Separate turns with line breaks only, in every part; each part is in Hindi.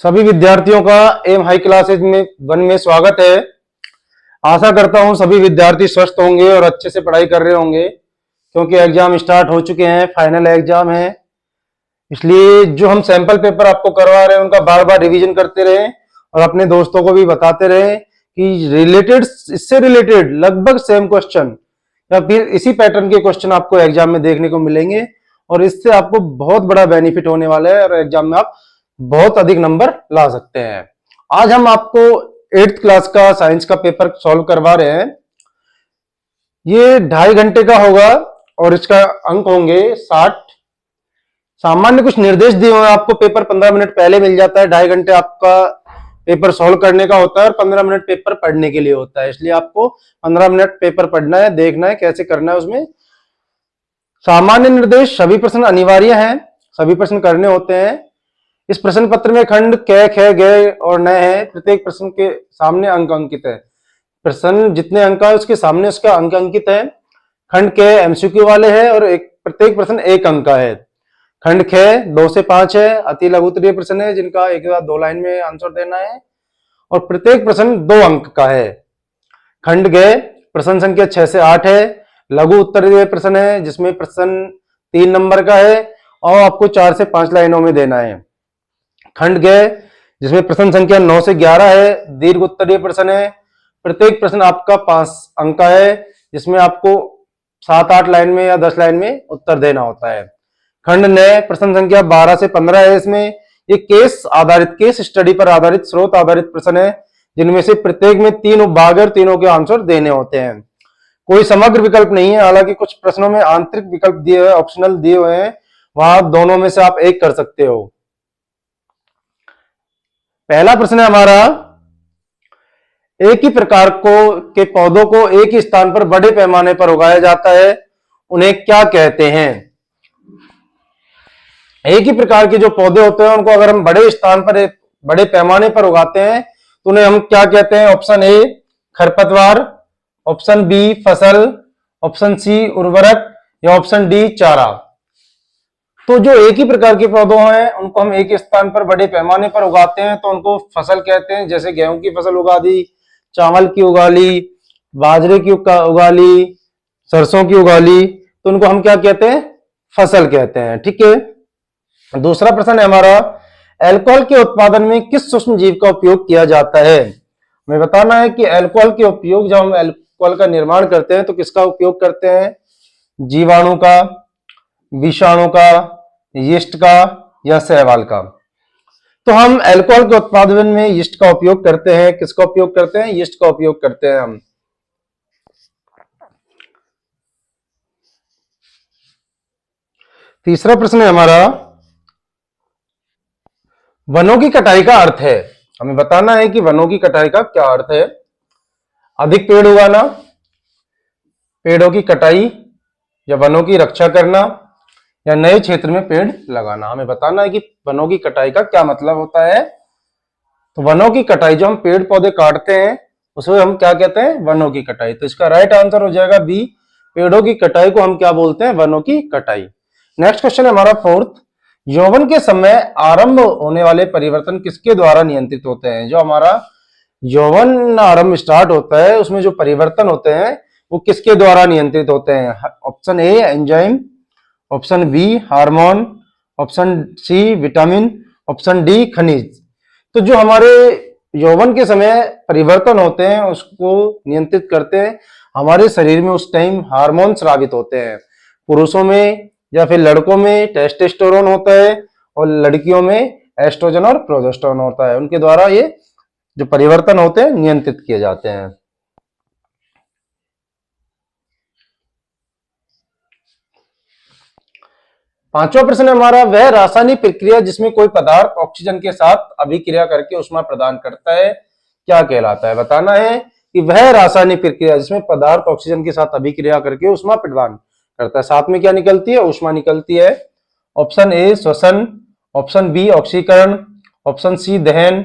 सभी विद्यार्थियों का एम हाई क्लासेज में वन में स्वागत है। आशा करता हूं सभी विद्यार्थी स्वस्थ होंगे और अच्छे से पढ़ाई कर रहे होंगे, क्योंकि एग्जाम स्टार्ट हो चुके हैं, फाइनल एग्जाम है। इसलिए जो हम सैंपल पेपर आपको करवा रहे हैं उनका बार बार रिवीजन करते रहें और अपने दोस्तों को भी बताते रहें कि इससे रिलेटेड लगभग सेम क्वेश्चन या फिर इसी पैटर्न के क्वेश्चन आपको एग्जाम में देखने को मिलेंगे और इससे आपको बहुत बड़ा बेनिफिट होने वाला है और एग्जाम में आप बहुत अधिक नंबर ला सकते हैं। आज हम आपको 8th क्लास का साइंस का पेपर सॉल्व करवा रहे हैं। ये 2.5 घंटे का होगा और इसका अंक होंगे 60। सामान्य कुछ निर्देश दिए हुए हैं आपको, पेपर 15 मिनट पहले मिल जाता है। 2.5 घंटे आपका पेपर सॉल्व करने का होता है और 15 मिनट पेपर पढ़ने के लिए होता है, इसलिए आपको 15 मिनट पेपर पढ़ना है, देखना है कैसे करना है। उसमें सामान्य निर्देश, सभी प्रश्न अनिवार्य हैं, सभी प्रश्न करने होते हैं। इस प्रश्न पत्र में खंड क, ख, ग और न है। प्रत्येक प्रश्न के सामने अंक अंकित है। प्रश्न जितने अंक है उसके सामने उसका अंक अंकित है। खंड क एमसीक्यू वाले है और प्रत्येक प्रश्न 1 अंक का है। खंड ख 2 से 5 है, अति लघु उत्तरीय प्रश्न है जिनका एक या 2 लाइन में आंसर देना है और प्रत्येक प्रश्न 2 अंक का है। खंड ग प्रश्न संख्या 6 से 8 है, लघु उत्तरीय प्रश्न है जिसमें प्रश्न 3 नंबर का है और आपको 4 से 5 लाइनों में देना है। खंड ग जिसमें प्रश्न संख्या 9 से 11 है, दीर्घ उत्तरीय प्रश्न है। प्रत्येक प्रश्न आपका 5 अंक का है, जिसमें आपको 7-8 लाइन में या 10 लाइन में उत्तर देना होता है। खंड न प्रश्न संख्या 12 से 15 है। इसमें ये केस स्टडी पर आधारित, स्रोत आधारित प्रश्न है, जिनमें से प्रत्येक में 3 उपभाग और तीनों के आंसर देने होते हैं। कोई समग्र विकल्प नहीं है, हालांकि कुछ प्रश्नों में आंतरिक विकल्प दिए हुए, ऑप्शनल दिए हुए हैं, वहां दोनों में से आप एक कर सकते हो। पहला प्रश्न है हमारा, एक ही प्रकार के पौधों को एक ही स्थान पर बड़े पैमाने पर उगाया जाता है, उन्हें क्या कहते हैं? एक ही प्रकार के जो पौधे होते हैं उनको अगर हम बड़े स्थान पर, बड़े पैमाने पर उगाते हैं तो उन्हें हम क्या कहते हैं? ऑप्शन ए खरपतवार, ऑप्शन बी फसल, ऑप्शन सी उर्वरक या ऑप्शन डी चारा। तो जो एक ही प्रकार के पौधे हैं उनको हम एक स्थान पर बड़े पैमाने पर उगाते हैं तो उनको फसल कहते हैं। जैसे गेहूं की फसल उगा दी, चावल की उगा ली, बाजरे की उगा ली, सरसों की उगा ली, तो उनको हम क्या कहते हैं? फसल कहते हैं। ठीक है। दूसरा प्रश्न है हमारा, अल्कोहल के उत्पादन में किस सूक्ष्म जीव का उपयोग किया जाता है? हमें बताना है कि अल्कोहल के उपयोग, जब हम अल्कोहल का निर्माण करते हैं तो किसका उपयोग करते हैं? जीवाणु का, विषाणु का, यीस्ट का या शैवाल का? तो हम अल्कोहल के उत्पादन में यीस्ट का उपयोग करते हैं। किसका उपयोग करते हैं? यीस्ट का उपयोग करते हैं हम। तीसरा प्रश्न है हमारा, वनों की कटाई का अर्थ है। हमें बताना है कि वनों की कटाई का क्या अर्थ है। अधिक पेड़ उगाना, पेड़ों की कटाई या वनों की रक्षा करना या नए क्षेत्र में पेड़ लगाना। हमें बताना है कि वनों की कटाई का क्या मतलब होता है। तो वनों की कटाई, जो हम पेड़ पौधे काटते हैं उसे हम क्या कहते हैं? वनों की कटाई। तो इसका राइट आंसर हो जाएगा बी, पेड़ों की कटाई को हम क्या बोलते हैं? वनों की कटाई। नेक्स्ट क्वेश्चन है हमारा 4th, यौवन के समय आरंभ होने वाले परिवर्तन किसके द्वारा नियंत्रित होते हैं? जो हमारा यौवन आरंभ स्टार्ट होता है उसमें जो परिवर्तन होते हैं वो किसके द्वारा नियंत्रित होते हैं? Option A enzyme, option B hormone, option C vitamin, option D खनिज। तो जो हमारे यौवन के समय परिवर्तन होते हैं उसको नियंत्रित करते हैं हमारे शरीर में, उस टाइम हार्मोन स्रावित होते हैं। पुरुषों में या फिर लड़कों में टेस्टोस्टेरोन होता है और लड़कियों में एस्ट्रोजन और प्रोजेस्टेरोन होता है। उनके द्वारा ये जो परिवर्तन होते हैं नियंत्रित किए जाते हैं। पांचवा प्रश्न है हमारा, वह रासायनिक प्रक्रिया जिसमें कोई पदार्थ ऑक्सीजन के साथ अभिक्रिया करके ऊष्मा प्रदान करता है क्या कहलाता है? बताना है कि वह रासायनिक प्रक्रिया जिसमें पदार्थ ऑक्सीजन के साथ अभिक्रिया करके ऊष्मा प्रदान करता है, साथ में क्या निकलती है? ऊष्मा निकलती है। ऑप्शन ए श्वसन, ऑप्शन बी ऑक्सीकरण, ऑप्शन सी दहन,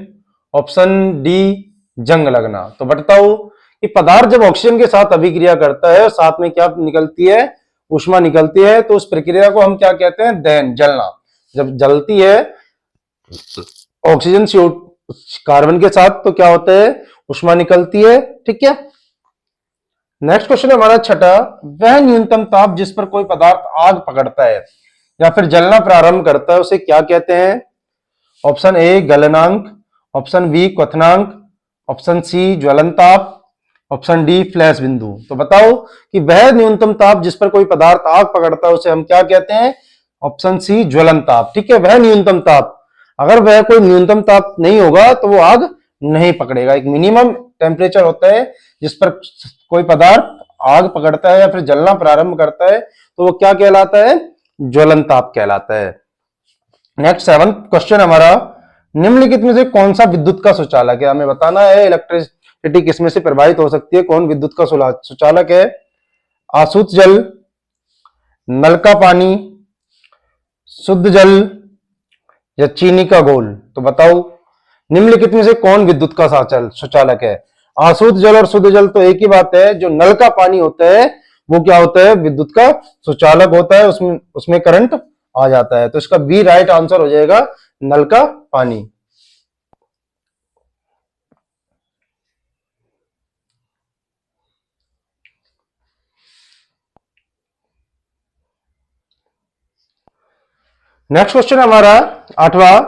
ऑप्शन डी जंग लगना। तो बताओ कि पदार्थ जब ऑक्सीजन के साथ अभिक्रिया करता है और साथ में क्या निकलती है? ऊष्मा निकलती है, तो उस प्रक्रिया को हम क्या कहते हैं? दहन, जलना। जब जलती है ऑक्सीजन CO कार्बन के साथ तो क्या होता है, ऊष्मा निकलती है। ठीक है। नेक्स्ट क्वेश्चन है हमारा छठा, वह न्यूनतम ताप जिस पर कोई पदार्थ आग पकड़ता है या फिर जलना प्रारंभ करता है उसे क्या कहते हैं? ऑप्शन ए गलनांक, ऑप्शन बी क्वथनांक, ऑप्शन सी ज्वलनताप, ऑप्शन डी फ्लैश बिंदु। तो बताओ कि वह न्यूनतम ताप जिस पर कोई पदार्थ आग पकड़ता है उसे हम क्या कहते हैं? ऑप्शन सी ज्वलनताप। ठीक है, वह न्यूनतम ताप, अगर वह कोई न्यूनतम ताप नहीं होगा तो वो आग नहीं पकड़ेगा। एक मिनिमम टेम्परेचर होता है जिस पर कोई पदार्थ आग पकड़ता है या फिर जलना प्रारंभ करता है तो वो क्या कहलाता है? ज्वलनताप कहलाता है। नेक्स्ट 7th क्वेश्चन हमारा, निम्नलिखित में से कौन सा विद्युत का सुचालक है? हमें बताना है इलेक्ट्रिसिटी किसमें से प्रवाहित हो सकती है, कौन विद्युत का सुचालक है? आसूत जल, नल का पानी, शुद्ध जल या चीनी का घोल? तो बताओ निम्नलिखित में से कौन विद्युत का सुचालक है? आसूत जल और शुद्ध जल तो एक ही बात है। जो नल का पानी होता है वो क्या होता है? विद्युत का सुचालक होता है, उसमें करंट आ जाता है। तो इसका बी राइट आंसर हो जाएगा, नल का पानी। नेक्स्ट क्वेश्चन हमारा 8वां,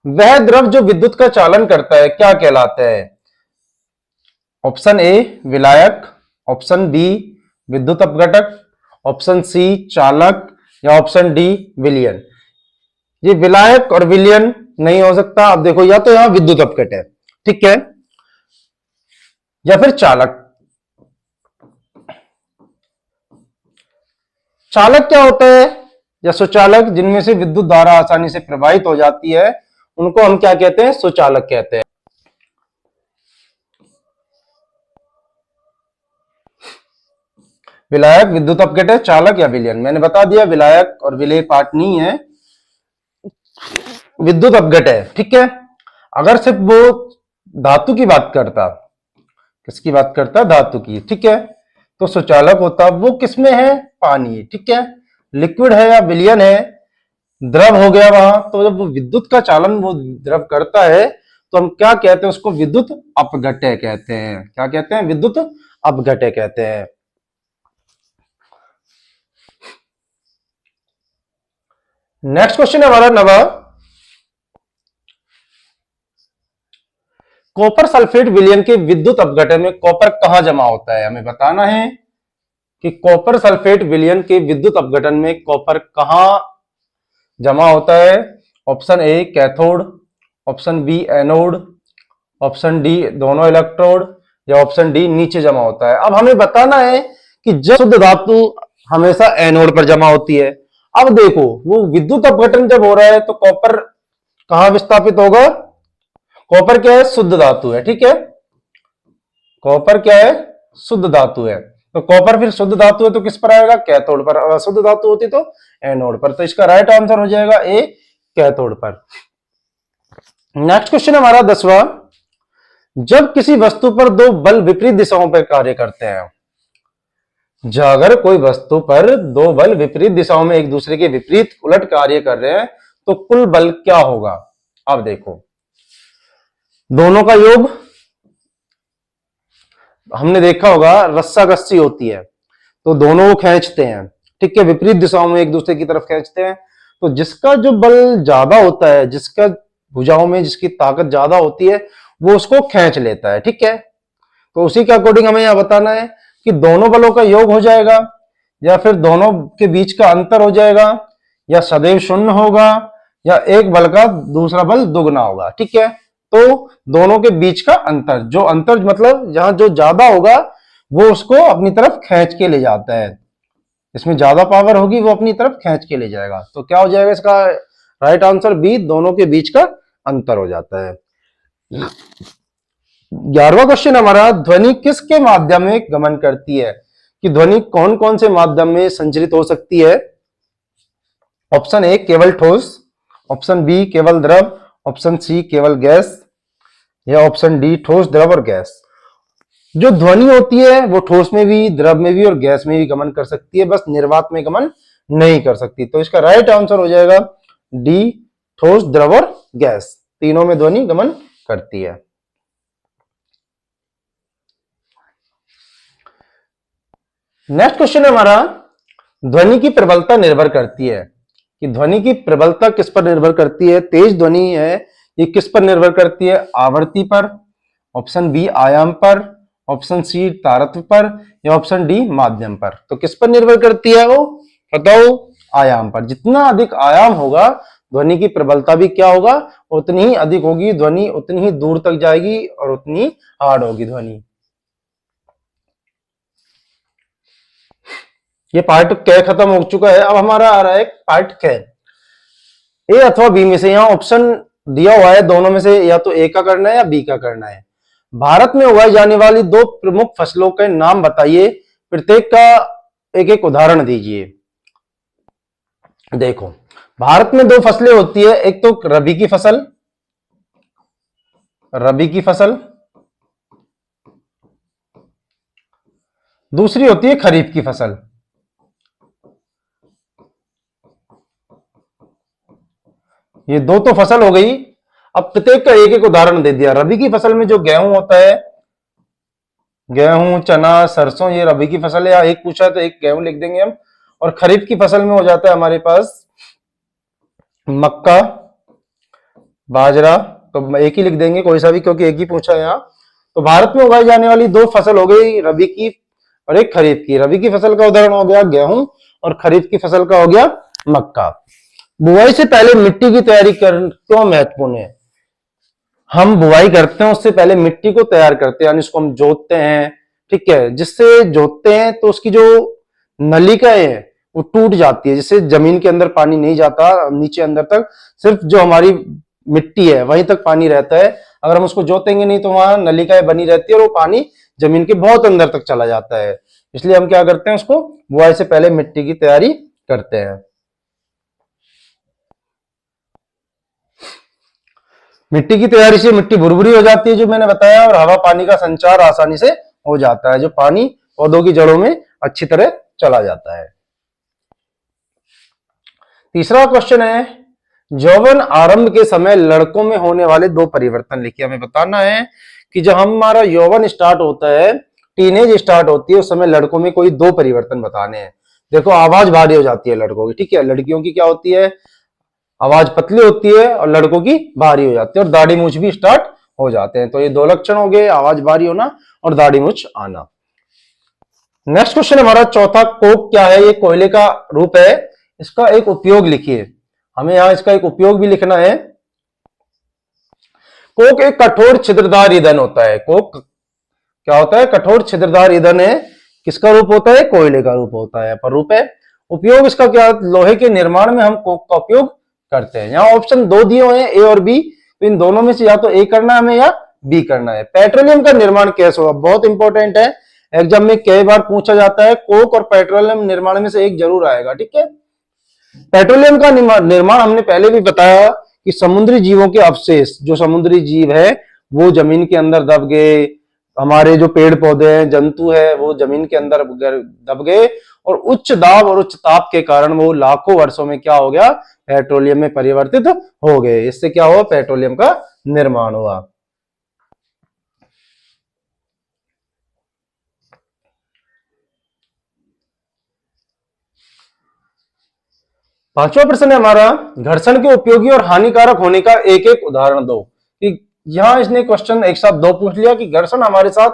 वह द्रव जो विद्युत का चालन करता है क्या कहलाता है? ऑप्शन ए विलायक, ऑप्शन बी विद्युत अपघटक, ऑप्शन सी चालक या ऑप्शन डी विलयन। ये विलायक और विलयन नहीं हो सकता। अब देखो, या तो यहां विद्युत अपघट है, ठीक है, या फिर चालक। चालक क्या होता है या सुचालक? जिनमें से विद्युत धारा आसानी से प्रवाहित हो जाती है उनको हम क्या कहते हैं? सुचालक कहते हैं। विलायक, विद्युत अपघट है, चालक या विलयन। मैंने बता दिया विलायक और विलय पार्ट नहीं है, विद्युत अपघट है। ठीक है, अगर सिर्फ वो धातु की बात करता, किसकी बात करता? धातु की। ठीक है, तो सुचालक होता। वो किसमें है? पानी। ठीक है, लिक्विड है या विलयन है, द्रव हो गया वहां। तो जब वो विद्युत का चालन वो द्रव करता है तो हम क्या कहते हैं? उसको विद्युत अपघट्य कहते हैं। क्या कहते हैं? विद्युत अपघट्य कहते हैं। नेक्स्ट क्वेश्चन है हमारा 9वां, कॉपर सल्फेट विलयन के विद्युत अपघटन में कॉपर कहां जमा होता है? हमें बताना है कि कॉपर सल्फेट विलयन के विद्युत अपघटन में कॉपर कहां जमा होता है? Option A cathode, option B anode, option D दोनों इलेक्ट्रोड या ऑप्शन डी नीचे जमा होता है। अब हमें बताना है कि जब शुद्ध धातु हमेशा एनोड पर जमा होती है। अब देखो, वो विद्युत अपघटन जब हो रहा है तो कॉपर कहां विस्थापित होगा? कॉपर क्या है? शुद्ध धातु है। ठीक है, कॉपर क्या है? शुद्ध धातु है। तो कॉपर फिर शुद्ध धातु है तो किस पर आएगा? कैथोड पर। अगर शुद्ध धातु होती तो एनोड पर। तो इसका राइट आंसर हो जाएगा ए, कैथोड पर। नेक्स्ट क्वेश्चन हमारा 10वां, जब किसी वस्तु पर दो बल विपरीत दिशाओं पर कार्य करते हैं, जब अगर कोई वस्तु पर दो बल विपरीत दिशाओं में एक दूसरे के विपरीत उलट कार्य कर रहे हैं तो कुल बल क्या होगा? अब देखो, दोनों का योग, हमने देखा होगा रस्साकस्सी होती है तो दोनों को खींचते हैं। ठीक है, विपरीत दिशाओं में एक दूसरे की तरफ खींचते हैं। तो जिसका जो बल ज्यादा होता है, जिसका भुजाओं में जिसकी ताकत ज्यादा होती है, वो उसको खींच लेता है। ठीक है, तो उसी के अकॉर्डिंग हमें यह बताना है कि दोनों बलों का योग हो जाएगा या फिर दोनों के बीच का अंतर हो जाएगा या सदैव शून्य होगा या एक बल का दूसरा बल दुगना होगा। ठीक है, तो दोनों के बीच का अंतर, जो अंतर मतलब जहां जो ज्यादा होगा वो उसको अपनी तरफ खींच के ले जाता है। इसमें ज्यादा पावर होगी वो अपनी तरफ खींच के ले जाएगा। तो क्या हो जाएगा इसका राइट आंसर? बी, दोनों के बीच का अंतर हो जाता है। 11वां क्वेश्चन हमारा, ध्वनि किसके माध्यम में गमन करती है? कि ध्वनि कौन कौन से माध्यम में संचरित हो सकती है? ऑप्शन ए केवल ठोस, ऑप्शन बी केवल द्रव, ऑप्शन सी केवल गैस या ऑप्शन डी ठोस, द्रव और गैस। जो ध्वनि होती है वो ठोस में भी, द्रव में भी और गैस में भी गमन कर सकती है, बस निर्वात में गमन नहीं कर सकती। तो इसका राइट आंसर हो जाएगा डी, ठोस, द्रव और गैस। तीनों में ध्वनि गमन करती है। नेक्स्ट क्वेश्चन है हमारा, ध्वनि की प्रबलता निर्भर करती है, कि ध्वनि की प्रबलता किस पर निर्भर करती है। तेज ध्वनि है ये किस पर निर्भर करती है, आवृत्ति पर, ऑप्शन बी आयाम पर, ऑप्शन सी तारत्व पर, या ऑप्शन डी माध्यम पर। तो किस पर निर्भर करती है वो बताओ, आयाम पर। जितना अधिक आयाम होगा ध्वनि की प्रबलता भी क्या होगा, उतनी ही अधिक होगी, ध्वनि उतनी ही दूर तक जाएगी और उतनी हार्ड होगी ध्वनि। ये पार्ट क खत्म हो चुका है, अब हमारा आ रहा है पार्ट क। ए अथवा बी में से, यहाँ ऑप्शन दिया हुआ है दोनों में से, या तो ए का करना है या बी का करना है। भारत में उगाई जाने वाली दो प्रमुख फसलों के नाम बताइए, प्रत्येक का एक एक उदाहरण दीजिए। देखो, भारत में दो फसलें होती है, एक तो रबी की फसल, रबी की फसल, दूसरी होती है खरीफ की फसल। ये दो तो फसल हो गई, अब प्रत्येक का एक एक उदाहरण दे दिया। रबी की फसल में जो गेहूं होता है, गेहूं, चना, सरसों, ये रबी की फसल है। या एक पूछा तो एक गेहूं लिख देंगे हम। और खरीफ की फसल में हो जाता है हमारे पास मक्का, बाजरा, तो एक ही लिख देंगे कोई सा भी, क्योंकि एक ही पूछा है यहाँ। तो भारत में उगाई जाने वाली दो फसल हो गई, रबी की और एक खरीफ की। रबी की फसल का उदाहरण हो गया गेहूं और खरीफ की फसल का हो गया मक्का। बुआई से पहले मिट्टी की तैयारी क्यों महत्वपूर्ण है। हम बुआई करते हैं उससे पहले मिट्टी को तैयार करते हैं, यानी उसको हम जोतते हैं, ठीक है। जिससे जोतते हैं तो उसकी जो नलिकाएं है वो टूट जाती है, जिससे जमीन के अंदर पानी नहीं जाता नीचे अंदर तक, सिर्फ जो हमारी मिट्टी है वहीं तक पानी रहता है। अगर हम उसको जोतेंगे नहीं तो वहां नलिकाएं बनी रहती है और वो पानी जमीन के बहुत अंदर तक चला जाता है। इसलिए हम क्या करते हैं, उसको बुआई से पहले मिट्टी की तैयारी करते हैं। मिट्टी की तैयारी से मिट्टी भुरभुरी हो जाती है जो मैंने बताया, और हवा पानी का संचार आसानी से हो जाता है, जो पानी पौधों की जड़ों में अच्छी तरह चला जाता है। तीसरा क्वेश्चन है, यौवन आरंभ के समय लड़कों में होने वाले दो परिवर्तन लिखिए। हमें बताना है कि जब हमारा यौवन स्टार्ट होता है, टीनेज स्टार्ट होती है, उस समय लड़कों में कोई दो परिवर्तन बताने हैं। देखो, आवाज भारी हो जाती है लड़कों की, ठीक है। लड़कियों की क्या होती है, आवाज पतली होती है, और लड़कों की भारी हो जाती है, और दाढ़ी मूछ भी स्टार्ट हो जाते हैं। तो ये दो लक्षण हो गए, आवाज भारी होना और दाढ़ी मूछ आना। नेक्स्ट क्वेश्चन हमारा चौथा, कोक क्या है। ये कोयले का रूप है, इसका एक उपयोग लिखिए। हमें यहां इसका एक उपयोग भी लिखना है। कोक एक कठोर छिद्रदार ईंधन होता है। कोक क्या होता है, कठोर छिद्रदार ईंधन है। किसका रूप होता है, कोयले का रूप होता है, पर रूप है। उपयोग इसका क्या, लोहे के निर्माण में हम कोक का उपयोग करते हैं। यहाँ ऑप्शन दो दिए हुए हैं, ए और बी, तो इन दोनों में से या तो ए करना है हमें या बी करना है। पेट्रोलियम का निर्माण कैसे होगा, बहुत इंपॉर्टेंट है, एग्जाम में कई बार पूछा जाता है। कोक और पेट्रोलियम निर्माण में से एक जरूर आएगा, ठीक है। पेट्रोलियम का निर्माण हमने पहले भी बताया कि समुद्री जीवों के अवशेष, जो समुद्री जीव है वो जमीन के अंदर दब गए, हमारे जो पेड़ पौधे हैं, जंतु है, वो जमीन के अंदर दब गए, और उच्च दाब और उच्च ताप के कारण वो लाखों वर्षों में क्या हो गया, पेट्रोलियम में परिवर्तित हो गए। इससे क्या हुआ, पेट्रोलियम का निर्माण हुआ। पांचवा प्रश्न है हमारा, घर्षण के उपयोगी और हानिकारक होने का एक एक उदाहरण दो। कि यहां इसने क्वेश्चन एक साथ दो पूछ लिया कि घर्षण हमारे साथ,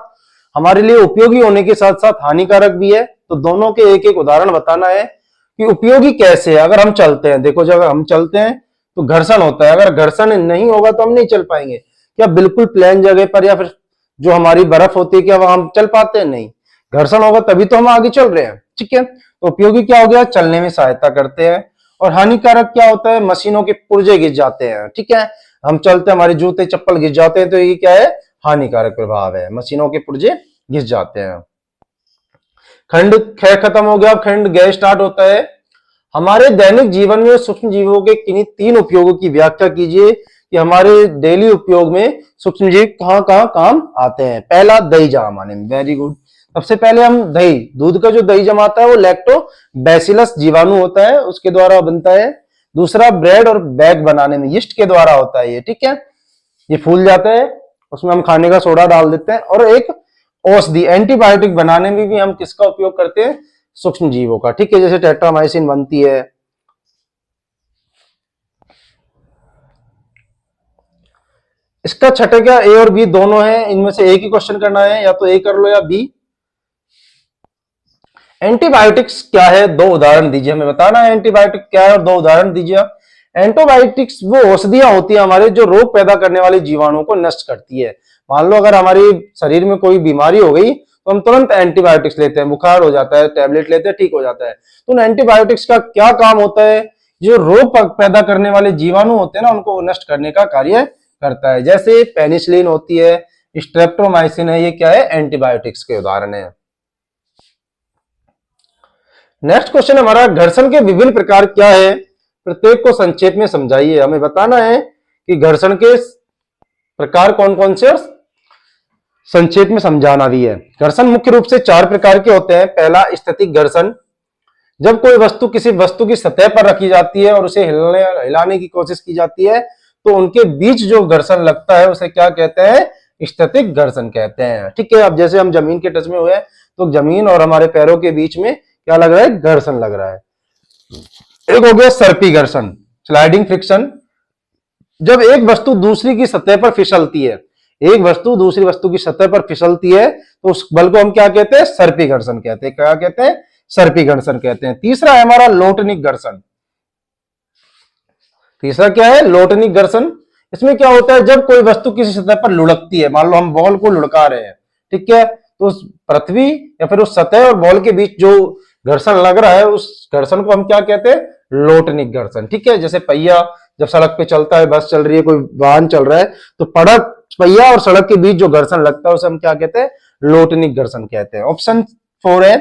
हमारे लिए उपयोगी होने के साथ साथ हानिकारक भी है, तो दोनों के एक एक उदाहरण बताना है कि उपयोगी कैसे है। अगर हम चलते हैं, देखो, जब हम चलते हैं तो घर्षण होता है, अगर घर्षण नहीं होगा तो हम नहीं चल पाएंगे। क्या बिल्कुल प्लेन जगह पर या फिर जो हमारी बर्फ होती है, क्या वहां हम चल पाते हैं, नहीं। घर्षण होगा तभी तो हम आगे चल रहे हैं, ठीक है। तो उपयोगी क्या हो गया, चलने में सहायता करते हैं। और हानिकारक क्या होता है, मशीनों के पुर्जे घिस जाते हैं, ठीक है। हम चलते हैं, हमारे जूते चप्पल घिस जाते हैं, तो ये क्या है, हानिकारक प्रभाव है, मशीनों के पुर्जे घिस जाते हैं। खंड ख खत्म हो गया, अब खंड ग स्टार्ट होता है। हमारे दैनिक जीवन में सूक्ष्म जीवों के किन्हीं तीन उपयोगों की व्याख्या कीजिए कि हमारे डेली उपयोग में सूक्ष्म जीव कहाँ कहाँ काम आते हैं। पहला, दही जमाने में, वेरी गुड। सबसे पहले हम दही, दूध का जो दही जमाता है वो लैक्टोबैसिलस जीवाणु होता है, उसके द्वारा बनता है। दूसरा, ब्रेड और बैग बनाने में यीस्ट के द्वारा होता है ये, ठीक है। ये फूल जाता है, उसमें हम खाने का सोडा डाल देते हैं। और एक औषधि एंटीबायोटिक बनाने में भी हम किसका उपयोग करते हैं? सूक्ष्म जीवों का। ठीक है, जैसे टेट्रामाइसिन बनती है। इसका छठे का ए और बी दोनों है, इनमें से एक ही क्वेश्चन करना है, या तो ए कर लो या बी। एंटीबायोटिक्स क्या है? दो उदाहरण दीजिए, हमें बताना है एंटीबायोटिक क्या है और दो उदाहरण दीजिए आप। एंटीबायोटिक्स वो औषधियां होती है हमारे जो रोग पैदा करने वाले जीवाणुओं को नष्ट करती है। मान लो अगर हमारी शरीर में कोई बीमारी हो गई तो हम तुरंत एंटीबायोटिक्स लेते हैं, बुखार हो जाता है, टैबलेट लेते हैं, ठीक हो जाता है। तो उन एंटीबायोटिक्स का क्या काम होता है? जो रोग पैदा करने वाले जीवाणु होते हैं ना, उनको नष्ट करने का कार्य करता है। जैसे पेनिसिलिन होती है, स्ट्रेप्टोमाइसिन है, ये क्या है? एंटीबायोटिक्स के उदाहरण है। नेक्स्ट क्वेश्चन हमारा, घर्षण के विभिन्न प्रकार क्या है? प्रत्येक को संक्षेप में समझाइए। हमें बताना है कि घर्षण के प्रकार कौन कौन से, संक्षेप में समझाना भी है। घर्षण मुख्य रूप से चार प्रकार के होते हैं। पहला, स्थैतिक घर्षण, जब कोई वस्तु किसी वस्तु की सतह पर रखी जाती है और उसे हिलाने की कोशिश की जाती है तो उनके बीच जो घर्षण लगता है उसे क्या कहते हैं? स्थैतिक घर्षण कहते हैं। ठीक है, अब जैसे हम जमीन के टच में हुए तो जमीन और हमारे पैरों के बीच में क्या लग रहा है? घर्षण लग रहा है। एक हो गया सर्पी घर्षण, स्लाइडिंग फ्रिक्शन, जब एक वस्तु दूसरी की सतह पर फिसलती है, एक वस्तु दूसरी वस्तु की सतह पर फिसलती है तो उस बल को हम क्या कहते हैं? सर्पी घर्षण कहते हैं। क्या कहते हैं? सर्पी घर्षण कहते हैं। तीसरा है हमारा लोटनिक घर्षण। तीसरा क्या है? लोटनिक घर्षण। इसमें क्या होता है? जब कोई वस्तु किसी सतह पर लुढ़कती है, मान लो हम बॉल को लुढ़का रहे हैं, ठीक है, तो उस पृथ्वी या फिर उस सतह और बॉल के बीच जो घर्षण लग रहा है उस घर्षण को हम क्या कहते हैं? लोटनिक घर्षण। ठीक है, जैसे पहिया जब सड़क पे चलता है, बस चल रही है, कोई वाहन चल रहा है, तो पहिया और सड़क के बीच जो घर्षण लगता है उसे हम क्या कहते हैं? लोटनिक घर्षण कहते हैं। ऑप्शन 4 है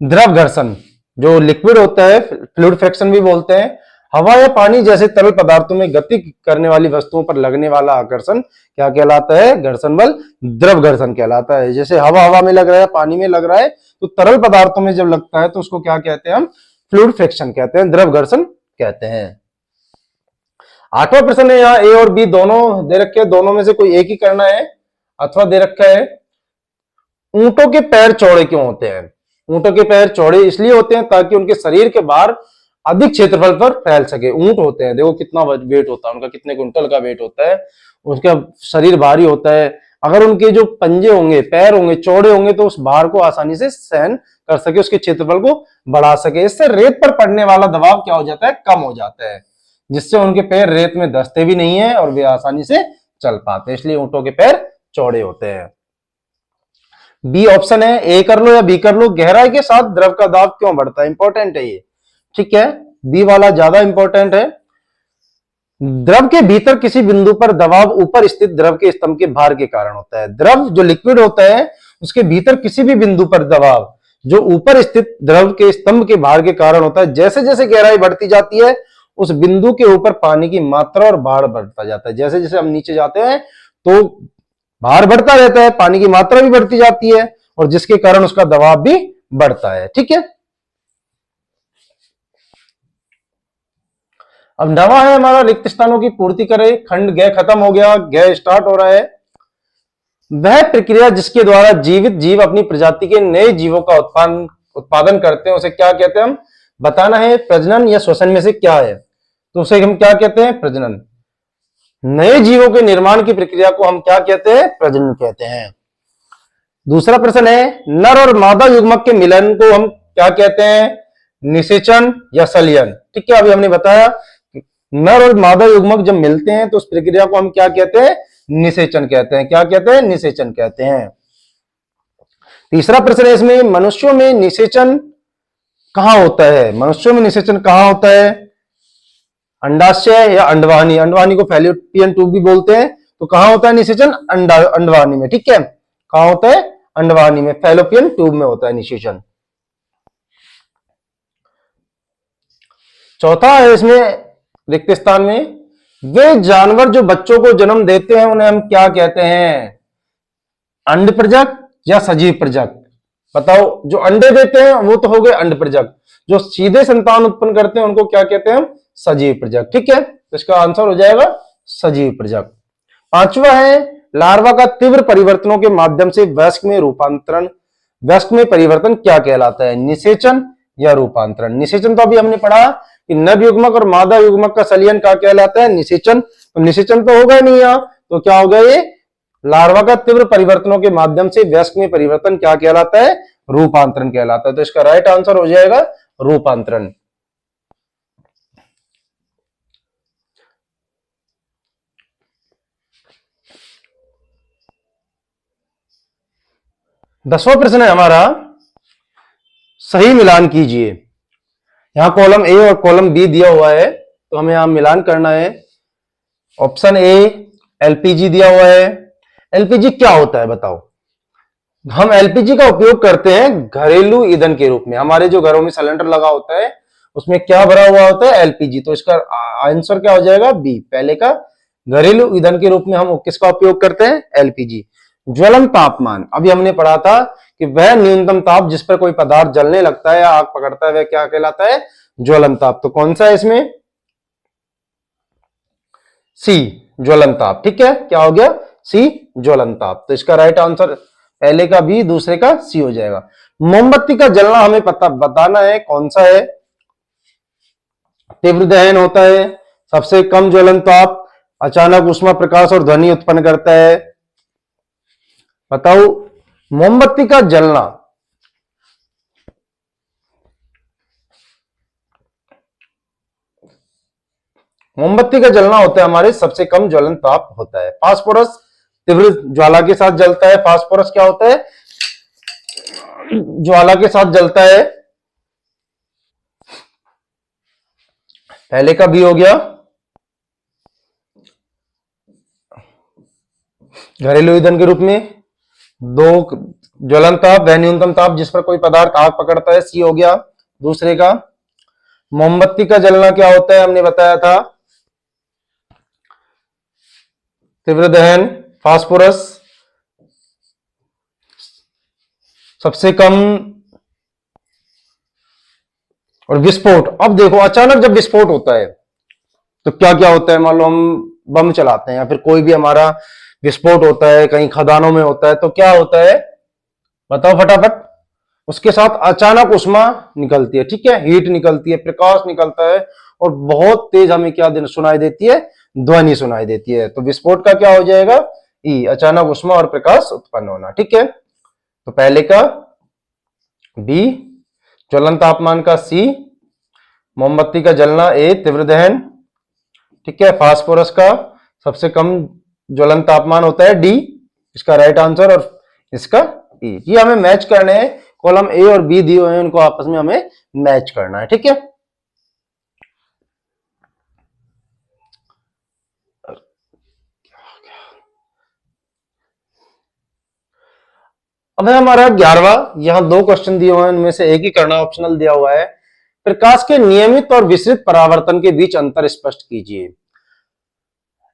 द्रव घर्षण, जो लिक्विड होता है, फ्लूइड फ्रिक्शन भी बोलते हैं। हवा या पानी जैसे तरल पदार्थों में गति करने वाली वस्तुओं पर लगने वाला आकर्षण क्या कहलाता है? घर्षण बल द्रव घर्षण कहलाता है। जैसे हवा में लग रहा है, पानी में लग रहा है, तो तरल पदार्थों में जब लगता है तो उसको क्या कहते हैं? हम फ्लूइड फ्रिक्शन कहते हैं, द्रव घर्षण कहते हैं। आठवां प्रश्न है, यहाँ ए और बी दोनों दे रखे हैं, दोनों में से कोई एक ही करना है। अथवा दे रखा है, ऊंटों के पैर चौड़े क्यों होते हैं? ऊंटों के पैर चौड़े इसलिए होते हैं ताकि उनके शरीर के बाहर अधिक क्षेत्रफल पर फैल सके। ऊंट होते हैं, देखो कितना वेट होता है उनका, कितने कुंटल का वेट होता है, उसका शरीर भारी होता है। अगर उनके जो पंजे होंगे, पैर होंगे, चौड़े होंगे तो उस भार को आसानी से सहन कर सके, उसके क्षेत्रफल को बढ़ा सके। इससे रेत पर पड़ने वाला दबाव क्या हो जाता है? कम हो जाता है, जिससे उनके पैर रेत में धंसते भी नहीं है और वे आसानी से चल पाते हैं। इसलिए ऊंटों के पैर चौड़े होते हैं। बी ऑप्शन है, ए कर लो या बी कर लो, गहराई के साथ द्रव का दाब क्यों बढ़ता है? इंपॉर्टेंट है ये। ठीक है, बी वाला ज्यादा इंपॉर्टेंट है। द्रव के भीतर किसी बिंदु पर दबाव ऊपर स्थित द्रव के स्तंभ के भार के कारण होता है। द्रव जो लिक्विड होता है उसके भीतर किसी भी बिंदु पर दबाव जो ऊपर स्थित द्रव के स्तंभ के भार के कारण होता है। जैसे जैसे गहराई बढ़ती जाती है उस बिंदु के ऊपर पानी की मात्रा और भार बढ़ता जाता है। जैसे जैसे हम नीचे जाते हैं तो भार बढ़ता रहता है, पानी की मात्रा भी बढ़ती जाती है और जिसके कारण उसका दबाव भी बढ़ता है। ठीक है, अब नवा है हमारा, रिक्त स्थानों की पूर्ति करे। खंड ग खत्म हो गया, ग स्टार्ट हो रहा है। वह प्रक्रिया जिसके द्वारा जीवित जीव अपनी प्रजाति के नए जीवों का उत्पादन करते हैं उसे क्या कहते हैं? हम बताना है प्रजनन या श्वसन में से क्या है, तो उसे हम क्या कहते हैं? प्रजनन। नए जीवों के निर्माण की प्रक्रिया को हम क्या कहते हैं? प्रजनन कहते हैं। दूसरा प्रश्न है, नर और मादा युग्मक के मिलन को हम क्या कहते हैं? निषेचन या सलियन। ठीक है, अभी हमने बताया नर और मादा युग्मक जब मिलते हैं तो उस प्रक्रिया को हम क्या कहते हैं? निषेचन कहते हैं। क्या कहते हैं? निषेचन कहते हैं। तीसरा प्रश्न है इसमें, मनुष्यों में निषेचन कहां होता है? मनुष्यों में निषेचन कहां होता है? अंडाशय या अंडवाहिनी? अंडवाहिनी को फैलोपियन ट्यूब भी बोलते हैं। तो कहां होता है निषेचन? अंडवाहिनी में। ठीक है, कहां होता है? अंडवाहिनी में, फैलोपियन ट्यूब में होता है निषेचन। चौथा है इसमें रिक्त स्थान में, वे जानवर जो बच्चों को जन्म देते हैं उन्हें हम क्या कहते हैं? अंड प्रजक या सजीव प्रजक? बताओ, जो अंडे देते हैं वो तो हो गए अंड प्रजक, जो सीधे संतान उत्पन्न करते हैं उनको क्या कहते हैं? हम सजीव प्रजक। ठीक है, तो इसका आंसर हो जाएगा सजीव प्रजक। पांचवा है लार्वा का तीव्र परिवर्तनों के माध्यम से वयस्क में रूपांतरण। वयस्क में परिवर्तन क्या कहलाता है, निषेचन या रूपांतरण। निषेचन तो अभी हमने पढ़ा कि नर युग्मक और मादा युग्मक का संलयन क्या कहलाता है, निषेचन। तो निषेचन तो होगा नहीं यहाँ, तो क्या होगा ये लार्वा का तीव्र परिवर्तनों के माध्यम से वयस्क में परिवर्तन क्या कहलाता है, रूपांतरण कहलाता है। तो इसका राइट आंसर हो जाएगा रूपांतरण। 10वां प्रश्न है हमारा, सही मिलान कीजिए। यहां कॉलम ए और कॉलम बी दिया हुआ है, तो हमें यहां मिलान करना है। ऑप्शन ए एलपीजी दिया हुआ है। एलपीजी क्या होता है बताओ। हम एलपीजी का उपयोग करते हैं घरेलू ईंधन के रूप में। हमारे जो घरों में सिलेंडर लगा होता है उसमें क्या भरा हुआ होता है, एलपीजी। तो इसका आंसर क्या हो जाएगा, बी, पहले का। घरेलू ईंधन के रूप में हम किसका उपयोग करते हैं, एलपीजी। ज्वलन तापमान, अभी हमने पढ़ा था कि वह न्यूनतम ताप जिस पर कोई पदार्थ जलने लगता है या आग पकड़ता है वह क्या कहलाता है, ज्वलन ताप। तो कौन सा है इसमें, सी, ज्वलन ताप। ठीक है, क्या हो गया, सी, ज्वलन ताप। तो इसका राइट आंसर पहले का बी, दूसरे का सी हो जाएगा। मोमबत्ती का जलना हमें पता बताना है कौन सा है। तीव्र दहन होता है, सबसे कम ज्वलन ताप, अचानक ऊष्मा, प्रकाश और ध्वनि उत्पन्न करता है। बताओ मोमबत्ती का जलना, मोमबत्ती का जलना होता है हमारे सबसे कम ज्वलन ताप होता है। फास्फोरस तीव्र ज्वाला के साथ जलता है। फास्फोरस क्या होता है, ज्वाला के साथ जलता है। पहले का भी हो गया। घरेलू ईंधन के रूप में दो, ज्वलन ताप वह न्यूनतम ताप जिस पर कोई पदार्थ आग पकड़ता है, सी हो गया। दूसरे का मोमबत्ती का जलना क्या होता है, हमने बताया था तीव्र दहन, फास्फोरस, सबसे कम, और विस्फोट। अब देखो अचानक जब विस्फोट होता है तो क्या क्या होता है, मान लो हम बम चलाते हैं या फिर कोई भी हमारा विस्फोट होता है, कहीं खदानों में होता है, तो क्या होता है बताओ फटाफट। उसके साथ अचानक ऊष्मा निकलती है, ठीक है, हीट निकलती है, प्रकाश निकलता है, और बहुत तेज हमें क्या सुनाई देती है, ध्वनि सुनाई देती है। तो विस्फोट का क्या हो जाएगा, ई, अचानक ऊष्मा और प्रकाश उत्पन्न होना। ठीक है, तो पहले का बी, ज्वलन तापमान का सी, मोमबत्ती का जलना ए, तीव्र दहन, ठीक है, फास्फोरस का सबसे कम ज्वलन तापमान होता है डी, इसका राइट आंसर, और इसका ई। ये हमें मैच करने हैं, कॉलम ए और बी दिए हुए हैं, उनको आपस में हमें मैच करना है। ठीक है, अब है हमारा 11वां। यहां दो क्वेश्चन दिए हुए हैं, उनमें से एक ही करना ऑप्शनल दिया हुआ है। प्रकाश के नियमित और विसरित परावर्तन के बीच अंतर स्पष्ट कीजिए।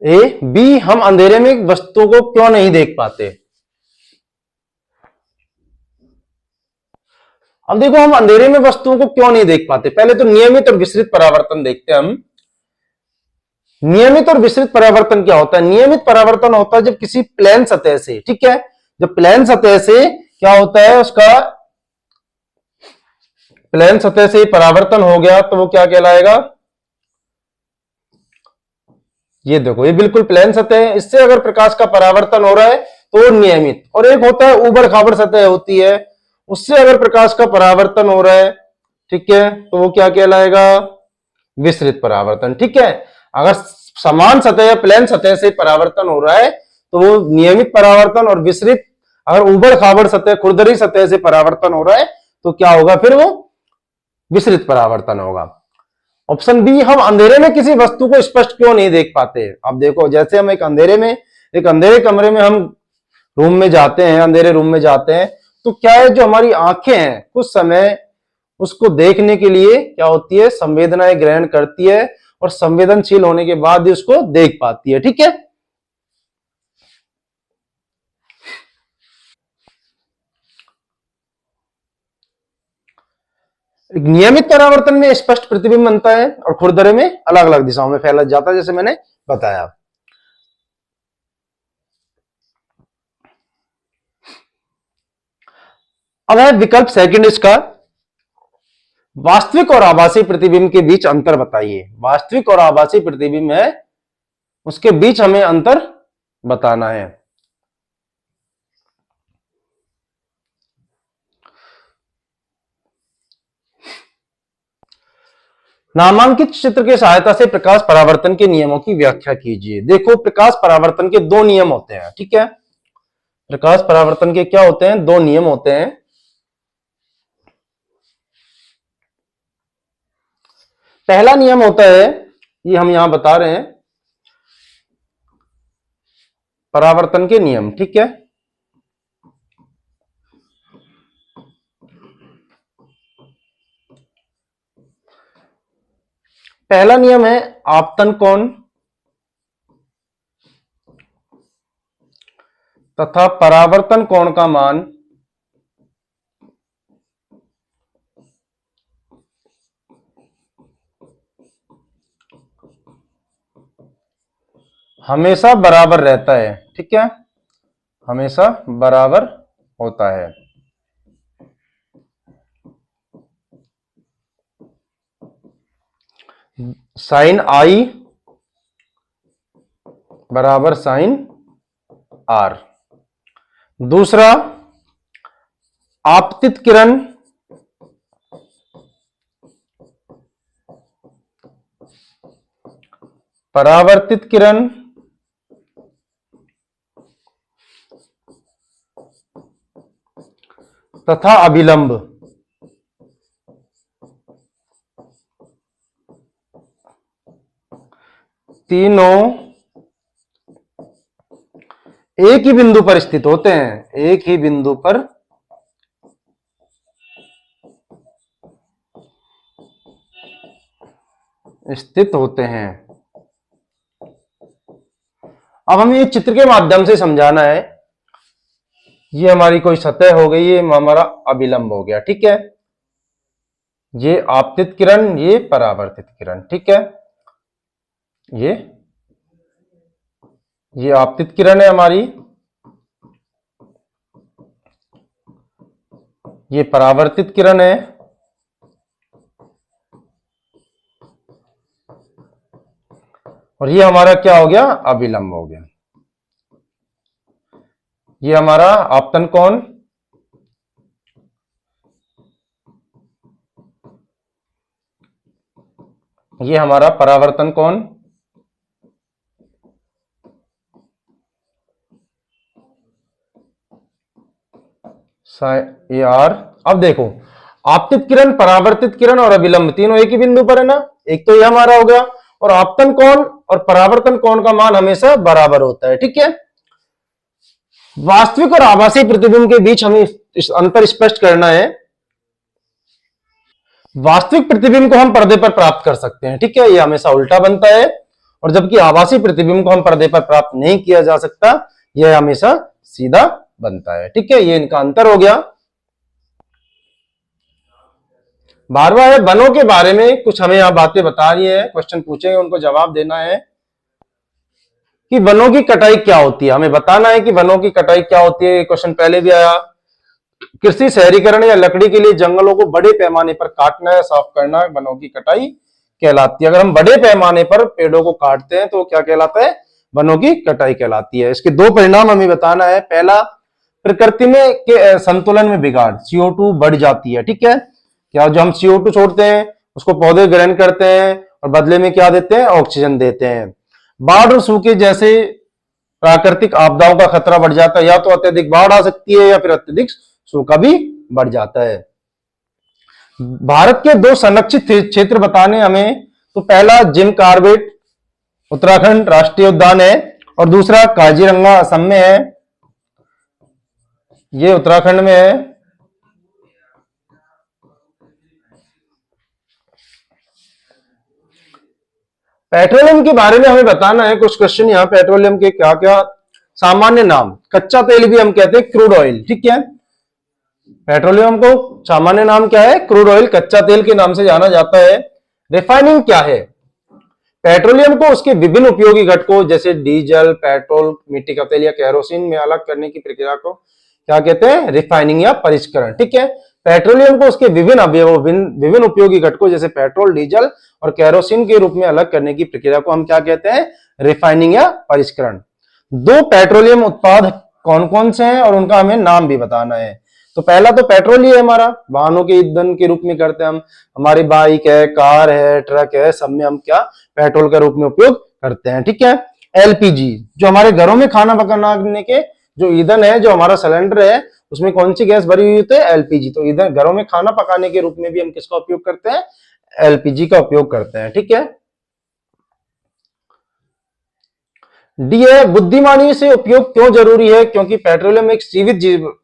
ए, बी, हम अंधेरे में वस्तुओं को क्यों नहीं देख पाते। अब देखो हम अंधेरे में वस्तुओं को क्यों नहीं देख पाते, पहले तो नियमित और विसरित परावर्तन देखते हैं हम। नियमित और विसरित परावर्तन क्या होता है, नियमित परावर्तन होता है जब किसी प्लेन सतह से, ठीक है, जब प्लेन सतह से क्या होता है, उसका प्लेन सतह से परावर्तन हो गया तो वो क्या कहलाएगा, ये देखो ये बिल्कुल प्लेन सतह है, इससे अगर प्रकाश का परावर्तन हो रहा है तो नियमित। और एक होता है उबड़ खाबड़ सतह होती है, उससे अगर प्रकाश का परावर्तन हो रहा है, ठीक है, तो वो क्या कहलाएगा, विसरित परावर्तन। ठीक है, अगर समान सतह या प्लेन सतह से परावर्तन हो रहा है तो वो नियमित परावर्तन, और विसरित अगर उबड़ खाबड़ सतह, खुरदरी सतह से परावर्तन हो रहा है तो क्या होगा, फिर वो विसरित परावर्तन होगा। ऑप्शन बी, हम अंधेरे में किसी वस्तु को स्पष्ट क्यों नहीं देख पाते। अब देखो जैसे हम एक अंधेरे कमरे में हम रूम में जाते हैं, अंधेरे रूम में जाते हैं, तो क्या है, जो हमारी आंखें हैं कुछ समय उसको देखने के लिए क्या होती है, संवेदनाएं ग्रहण करती है, और संवेदनशील होने के बाद ही उसको देख पाती है। ठीक है, नियमित परावर्तन में स्पष्ट प्रतिबिंब बनता है और खुरदरे में अलग अलग दिशाओं में फैला जाता है, जैसे मैंने बताया। अब है विकल्प सेकंड इसका, वास्तविक और आभासी प्रतिबिंब के बीच अंतर बताइए। वास्तविक और आभासी प्रतिबिंब है, उसके बीच हमें अंतर बताना है। नामांकित चित्र की सहायता से प्रकाश परावर्तन के नियमों की व्याख्या कीजिए। देखो, प्रकाश परावर्तन के दो नियम होते हैं, ठीक है। प्रकाश परावर्तन के क्या होते हैं? दो नियम होते हैं। पहला नियम होता है, ये हम यहां बता रहे हैं, परावर्तन के नियम, ठीक है। पहला नियम है आपतन कोण तथा परावर्तन कोण का मान हमेशा बराबर रहता है, ठीक है, हमेशा बराबर होता है। साइन आई बराबर साइन आर। दूसरा, आपतित किरण परावर्तित किरण तथा अभिलंब तीनों एक ही बिंदु पर स्थित होते हैं, एक ही बिंदु पर स्थित होते हैं। अब हमें इस चित्र के माध्यम से समझाना है, ये हमारी कोई सतह हो गई, ये हमारा अभिलंब हो गया, ठीक है। ये आपतित किरण, ये परावर्तित किरण, ठीक है। ये आपतित किरण है हमारी, ये परावर्तित किरण है, और ये हमारा क्या हो गया? अभिलंब हो गया। ये हमारा आपतन कोण, ये हमारा परावर्तन कोण, ये आर। अब देखो, आपतित किरण, परावर्तित किरण और अभिलंब तीनों एक ही बिंदु पर है ना, एक तो ये हमारा हो गया, और आपतन कोण और परावर्तन कोण का मान हमेशा बराबर होता है, ठीक है। वास्तविक और आभासी प्रतिबिंब के बीच हमें इस अंतर स्पष्ट करना है। वास्तविक प्रतिबिंब को हम पर्दे पर प्राप्त कर सकते हैं, ठीक है, ये हमेशा उल्टा बनता है, और जबकि आभासी प्रतिबिंब को हम पर्दे पर प्राप्त नहीं किया जा सकता, यह हमेशा सीधा बनता है, ठीक है। ये इनका अंतर हो गया। 12वां है, वनों के बारे में कुछ हमें यहां बातें बता रही है, क्वेश्चन पूछेंगे, उनको जवाब देना है कि वनों की कटाई क्या होती है। हमें बताना है कि वनों की कटाई क्या होती है। क्वेश्चन पहले भी आया, कृषि शहरीकरण या लकड़ी के लिए जंगलों को बड़े पैमाने पर काटना या साफ करना वनों की कटाई कहलाती है। अगर हम बड़े पैमाने पर पेड़ों को काटते हैं तो क्या कहलाता है? वनों की कटाई कहलाती है। इसके दो परिणाम हमें बताना है। पहला, प्रकृति में के संतुलन में बिगाड़, CO2 बढ़ जाती है, ठीक है। क्या जो हम CO2 छोड़ते हैं उसको पौधे ग्रहण करते हैं और बदले में क्या देते हैं? ऑक्सीजन देते हैं। बाढ़ और सूखे जैसे प्राकृतिक आपदाओं का खतरा बढ़ जाता है, या तो अत्यधिक बाढ़ आ सकती है या फिर अत्यधिक सूखा भी बढ़ जाता है। भारत के दो संरक्षित क्षेत्र बताने हमें, तो पहला जिम कार्बेट उत्तराखंड राष्ट्रीय उद्यान है, और दूसरा काजीरंगा असम में है, ये उत्तराखंड में है। पेट्रोलियम के बारे में हमें बताना है, कुछ क्वेश्चन यहाँ पेट्रोलियम के क्या क्या सामान्य नाम। कच्चा तेल भी हम कहते हैं क्रूड ऑयल, ठीक है। पेट्रोलियम को सामान्य नाम क्या है? क्रूड ऑयल, कच्चा तेल के नाम से जाना जाता है। रिफाइनिंग क्या है? पेट्रोलियम को उसके विभिन्न उपयोगी घटकों जैसे डीजल, पेट्रोल, मिट्टी का तेल या केरोसिन में अलग करने की प्रक्रिया को क्या कहते हैं, रिफाइनिंग या परिष्करण। ठीक है, पेट्रोलियम को उसके विभिन्न अवयवों, विभिन्न उपयोगी घटकों जैसे पेट्रोल, डीजल और केरोसिन के रूप में अलग करने की प्रक्रिया को हम क्या कहते हैं, रिफाइनिंग या परिष्करण। दो पेट्रोलियम उत्पाद कौन कौन से हैं और उनका हमें नाम भी बताना है। तो पहला तो पेट्रोल ही है हमारा, वाहनों के ईंधन के रूप में करते हैं हम, हमारी बाइक है, कार है, ट्रक है, सब में हम क्या पेट्रोल के रूप में उपयोग करते हैं। ठीक है, एलपीजी जो हमारे घरों में खाना पकाने के जो ईंधन है, जो हमारा सिलेंडर है, उसमें कौन सी गैस भरी हुई होती है, एलपीजी। तो इधर घरों में खाना पकाने के रूप में भी हम किसका उपयोग करते हैं, एलपीजी का उपयोग करते हैं। ठीक है, डी है बुद्धिमानी से उपयोग क्यों जरूरी है, क्योंकि पेट्रोलियम एक जीवित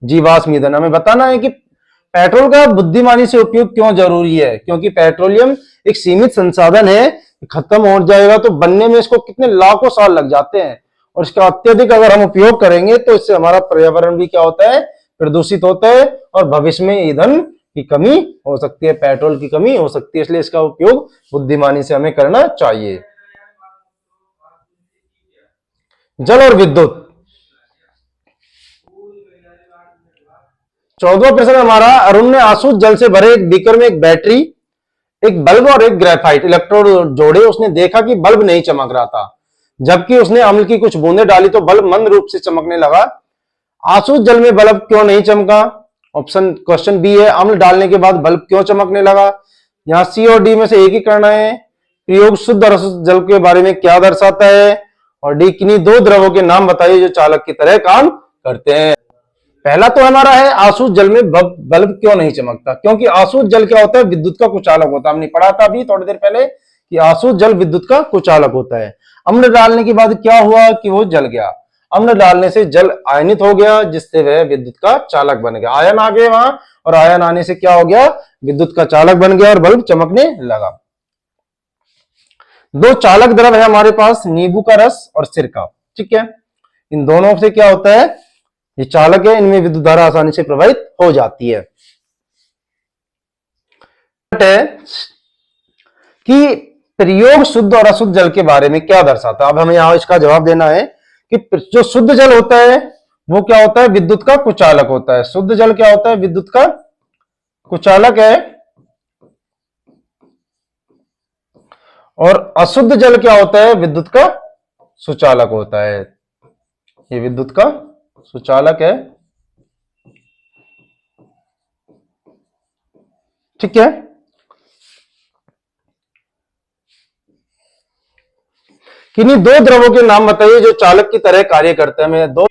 जीवाश्म ईंधन। हमें बताना है कि पेट्रोल का बुद्धिमानी से उपयोग क्यों जरूरी है, क्योंकि पेट्रोलियम एक सीमित संसाधन है, खत्म हो जाएगा तो बनने में इसको कितने लाखों साल लग जाते हैं, और इसका अत्यधिक अगर हम उपयोग करेंगे तो इससे हमारा पर्यावरण भी क्या होता है, प्रदूषित होता है, और भविष्य में ईंधन की कमी हो सकती है, पेट्रोल की कमी हो सकती है। इसलिए इसका उपयोग बुद्धिमानी से हमें करना चाहिए। जल और विद्युत, 14वां प्रश्न हमारा, अरुण ने आसूत जल से भरे एक बीकर में एक बैटरी, एक बल्ब और एक ग्रेफाइट इलेक्ट्रोड जोड़े। उसने देखा कि बल्ब नहीं चमक रहा था, जबकि उसने अम्ल की कुछ बूंदें डाली तो बल्ब मंद रूप से चमकने लगा। आसूत जल में बल्ब क्यों नहीं चमका? ऑप्शन क्वेश्चन बी है, अम्ल डालने के बाद बल्ब क्यों चमकने लगा। यहां सी और डी में से एक ही करना है। प्रयोग शुद्ध और अशुद्ध जल के बारे में क्या दर्शाता है, और डी किन्हीं दो द्रवों के नाम बताइए जो चालक की तरह काम करते हैं। पहला तो हमारा है आसूत जल में बल्ब क्यों नहीं चमकता, क्योंकि आसूत जल क्या होता है, विद्युत का कुचालक होता है। हमने पढ़ा था अभी थोड़ी देर पहले कि आसूत जल विद्युत का कुचालक होता है। अम्ल डालने के बाद क्या हुआ कि वो जल गया, अम्ल डालने से जल आयनित हो गया, जिससे वह विद्युत का चालक बन गया। आयन आ गए वहां, और आयन आने से क्या हो गया, विद्युत का चालक बन गया और बल्ब चमकने लगा। दो चालक द्रव है हमारे पास, नींबू का रस और सिरका। ठीक है, इन दोनों से क्या होता है, ये चालक है, इनमें विद्युत धारा आसानी से प्रवाहित हो जाती है। कि प्रयोग शुद्ध और अशुद्ध जल के बारे में क्या दर्शाता है। अब हमें यहां इसका जवाब देना है कि जो शुद्ध जल होता है वो क्या होता है, विद्युत का कुचालक होता है। शुद्ध जल क्या होता है, विद्युत का कुचालक है, और अशुद्ध जल क्या होता है, विद्युत का सुचालक होता है। ये विद्युत का सुचालक है। ठीक है, किन्हीं दो द्रवों के नाम बताइए जो चालक की तरह कार्य करते हैं। हमें दो,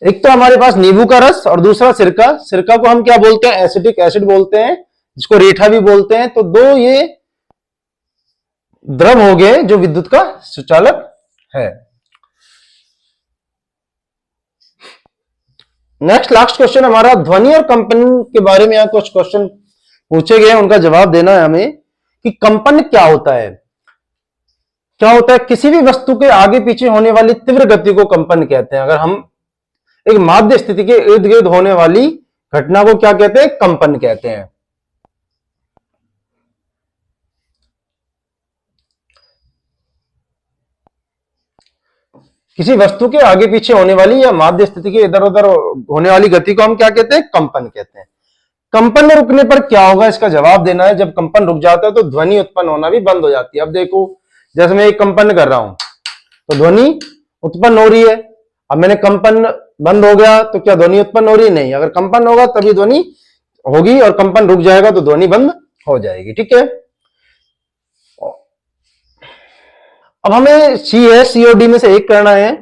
एक तो हमारे पास नींबू का रस और दूसरा सिरका। सिरका को हम क्या बोलते हैं, एसिटिक एसिड बोलते हैं, जिसको रीठा भी बोलते हैं। तो दो ये द्रव हो गए जो विद्युत का सुचालक है। नेक्स्ट लास्ट क्वेश्चन हमारा, ध्वनि और कंपन के बारे में यहाँ कुछ क्वेश्चन पूछे गए, उनका जवाब देना है हमें कि कंपन क्या होता है। क्या होता है, किसी भी वस्तु के आगे पीछे होने वाली तीव्र गति को कंपन कहते हैं। अगर हम एक माध्य स्थिति के इर्द गिर्द होने वाली घटना को क्या कहते हैं, कंपन कहते हैं। किसी वस्तु के आगे पीछे होने वाली या माध्य स्थिति के इधर उधर होने वाली गति को हम क्या कहते हैं, कंपन कहते हैं। कंपन रुकने पर क्या होगा, इसका जवाब देना है। जब कंपन रुक जाता है तो ध्वनि उत्पन्न होना भी बंद हो जाती है। अब देखो, जैसे मैं एक कंपन कर रहा हूं तो ध्वनि उत्पन्न हो रही है। अब मैंने कंपन बंद हो गया तो क्या ध्वनि उत्पन्न हो रही है, नहीं। अगर कंपन होगा तभी ध्वनि होगी, और कंपन रुक जाएगा तो ध्वनि बंद हो जाएगी। ठीक है, अब हमें सी है, सी और डी में से एक करना है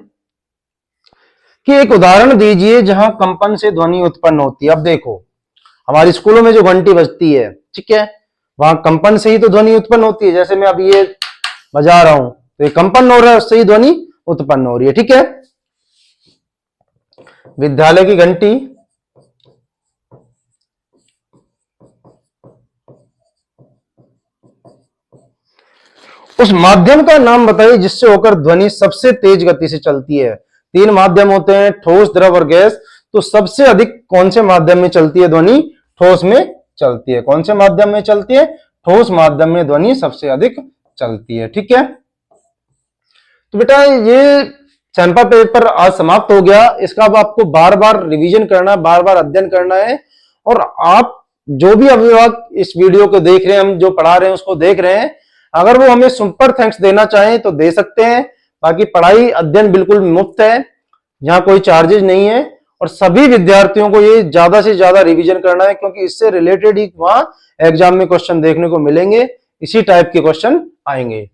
कि एक उदाहरण दीजिए जहां कंपन से ध्वनि उत्पन्न होती है। अब देखो, हमारे स्कूलों में जो घंटी बजती है, ठीक है, वहां कंपन से ही तो ध्वनि उत्पन्न होती है। जैसे मैं अब ये बजा रहा हूं तो ये कंपन हो रहा है, उससे ही ध्वनि उत्पन्न हो रही है। ठीक है, विद्यालय की घंटी, उस माध्यम का नाम बताइए जिससे होकर ध्वनि सबसे तेज गति से चलती है। तीन माध्यम होते हैं, ठोस, द्रव और गैस। तो सबसे अधिक कौन से माध्यम में चलती है ध्वनि, ठोस में चलती है। कौन से माध्यम में चलती है, ठोस माध्यम में ध्वनि सबसे अधिक चलती है। ठीक है, तो बेटा ये सैंपल पेपर आज समाप्त हो गया। इसका अब आपको बार बार रिवीजन करना है, बार बार अध्ययन करना है। और आप जो भी अभिभावक इस वीडियो को देख रहे हैं, हम जो पढ़ा रहे हैं उसको देख रहे हैं, अगर वो हमें सुपर थैंक्स देना चाहें तो दे सकते हैं। बाकी पढ़ाई अध्ययन बिल्कुल मुफ्त है, यहाँ कोई चार्जेज नहीं है। और सभी विद्यार्थियों को ये ज्यादा से ज्यादा रिवीजन करना है, क्योंकि इससे रिलेटेड ही वहां एग्जाम में क्वेश्चन देखने को मिलेंगे, इसी टाइप के क्वेश्चन आएंगे।